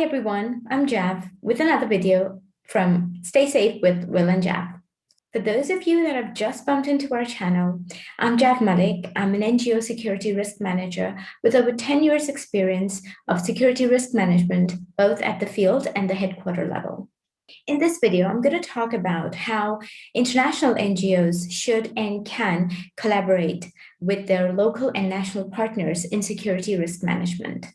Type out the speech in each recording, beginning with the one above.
everyone, I'm Jav with another video from Stay Safe with Will and Jav. For those of you that have just bumped into our channel, I'm Jav Malik. I'm an NGO security risk manager with over 10 years experience of security risk management, both at the field and the headquarter level. In this video, I'm going to talk about how international NGOs should and can collaborate with their local and national partners in security risk management.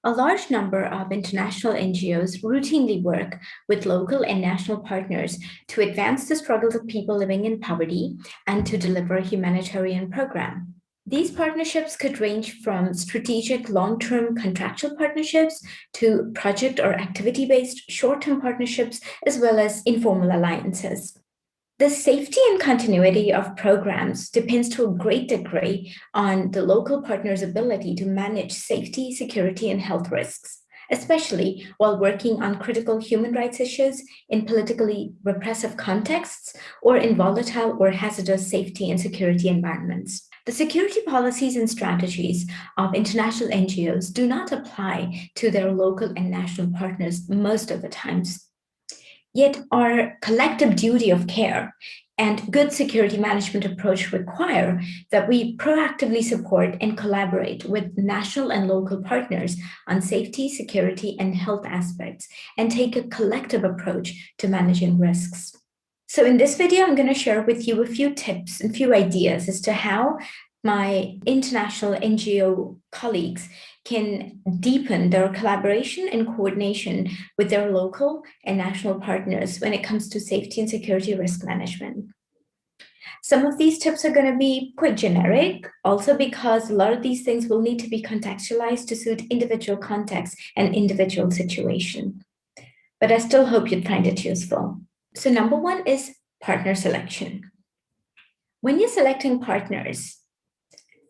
A large number of international NGOs routinely work with local and national partners to advance the struggles of people living in poverty and to deliver a humanitarian program. These partnerships could range from strategic long-term contractual partnerships to project or activity-based short-term partnerships, as well as informal alliances. The safety and continuity of programs depends to a great degree on the local partner's ability to manage safety, security, and health risks, especially while working on critical human rights issues in politically repressive contexts or in volatile or hazardous safety and security environments. The security policies and strategies of international NGOs do not apply to their local and national partners most of the times. Yet our collective duty of care and good security management approach require that we proactively support and collaborate with national and local partners on safety, security, and health aspects, and take a collective approach to managing risks. So in this video, I'm going to share with you a few tips and few ideas as to how my international NGO colleagues can deepen their collaboration and coordination with their local and national partners when it comes to safety and security risk management. Some of these tips are going to be quite generic, also because a lot of these things will need to be contextualized to suit individual context and individual situation. But I still hope you'd find it useful. So number one is partner selection. When you're selecting partners,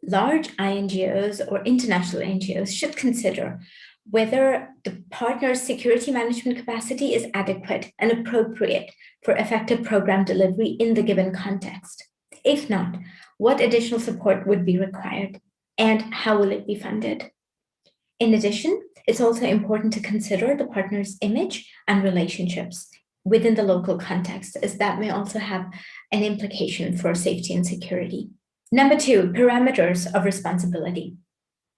large INGOs or international NGOs should consider whether the partner's security management capacity is adequate and appropriate for effective program delivery in the given context. If not, what additional support would be required and how will it be funded? In addition, it's also important to consider the partner's image and relationships within the local context, as that may also have an implication for safety and security. Number two, parameters of responsibility.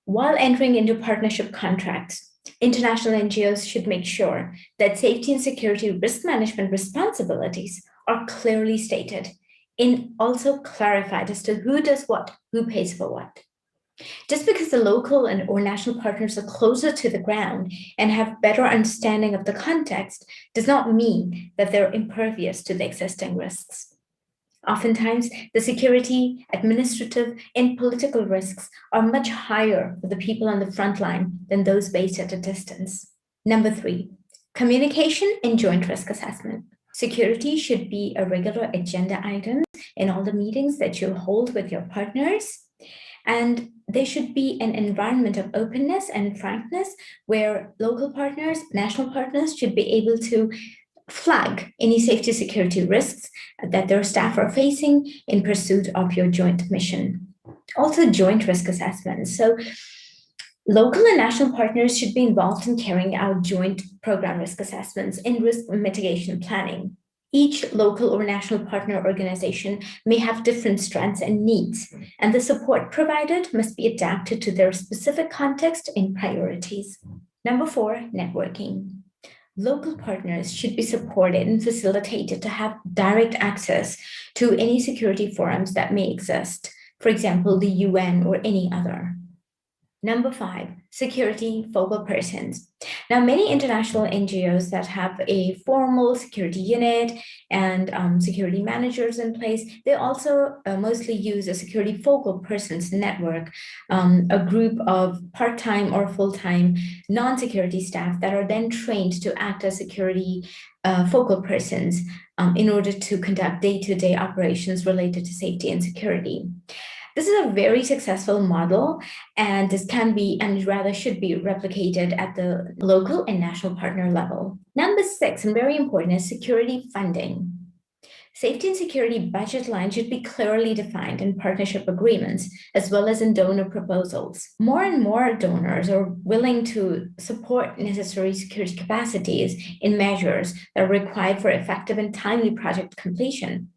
While entering into partnership contracts, international NGOs should make sure that safety and security risk management responsibilities are clearly stated and also clarified as to who does what, who pays for what. Just because the local or national partners are closer to the ground and have better understanding of the context does not mean that they're impervious to the existing risks. Oftentimes, the security, administrative, and political risks are much higher for the people on the front line than those based at a distance. Number three, communication and joint risk assessment. Security should be a regular agenda item in all the meetings that you hold with your partners, and there should be an environment of openness and frankness where local partners, national partners should be able to flag any safety security risks that their staff are facing in pursuit of your joint mission. Also, joint risk assessments. So local and national partners should be involved in carrying out joint program risk assessments in risk mitigation planning. Each local or national partner organization may have different strengths and needs, and the support provided must be adapted to their specific context and priorities. Number four, networking. Local partners should be supported and facilitated to have direct access to any security forums that may exist, for example, the UN or any other. Number five, security focal persons. Now, many international NGOs that have a formal security unit and security managers in place, they also mostly use a security focal persons network, a group of part-time or full-time non-security staff that are then trained to act as security focal persons in order to conduct day-to-day operations related to safety and security. This is a very successful model, and this can be and rather should be replicated at the local and national partner level. Number six, and very important, is security funding. Safety and security budget lines should be clearly defined in partnership agreements, as well as in donor proposals. More and more donors are willing to support necessary security capacities in measures that are required for effective and timely project completion.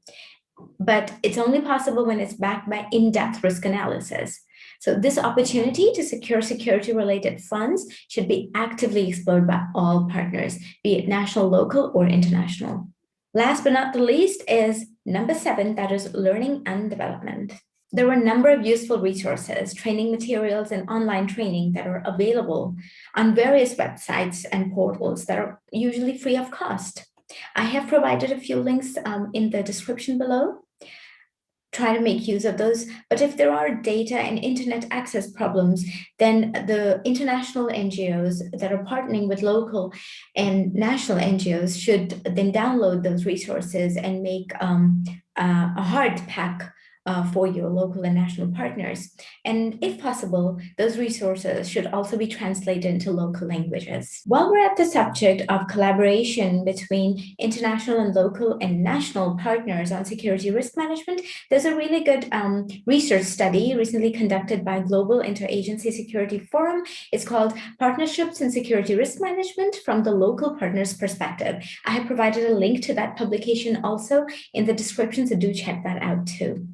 But it's only possible when it's backed by in-depth risk analysis. So this opportunity to secure security-related funds should be actively explored by all partners, be it national, local, or international. Last but not the least is number 7, that is learning and development. There were a number of useful resources, training materials, and online training that are available on various websites and portals that are usually free of cost. I have provided a few links in the description below. Try to make use of those. But if there are data and internet access problems, then the international NGOs that are partnering with local and national NGOs should then download those resources and make a hard pack for your local and national partners. And if possible, those resources should also be translated into local languages. While we're at the subject of collaboration between international and local and national partners on security risk management, there's a really good research study recently conducted by Global Interagency Security Forum. It's called Partnerships in Security Risk Management from the Local Partner's Perspective. I have provided a link to that publication also in the description, so do check that out too.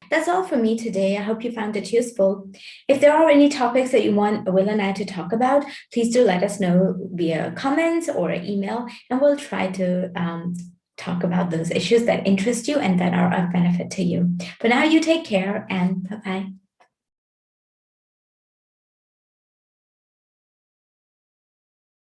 That's all for me today. I hope you found it useful. If there are any topics that you want Will and I to talk about, please do let us know via comments or email, and we'll try to talk about those issues that interest you and that are of benefit to you. For now, you take care and bye-bye.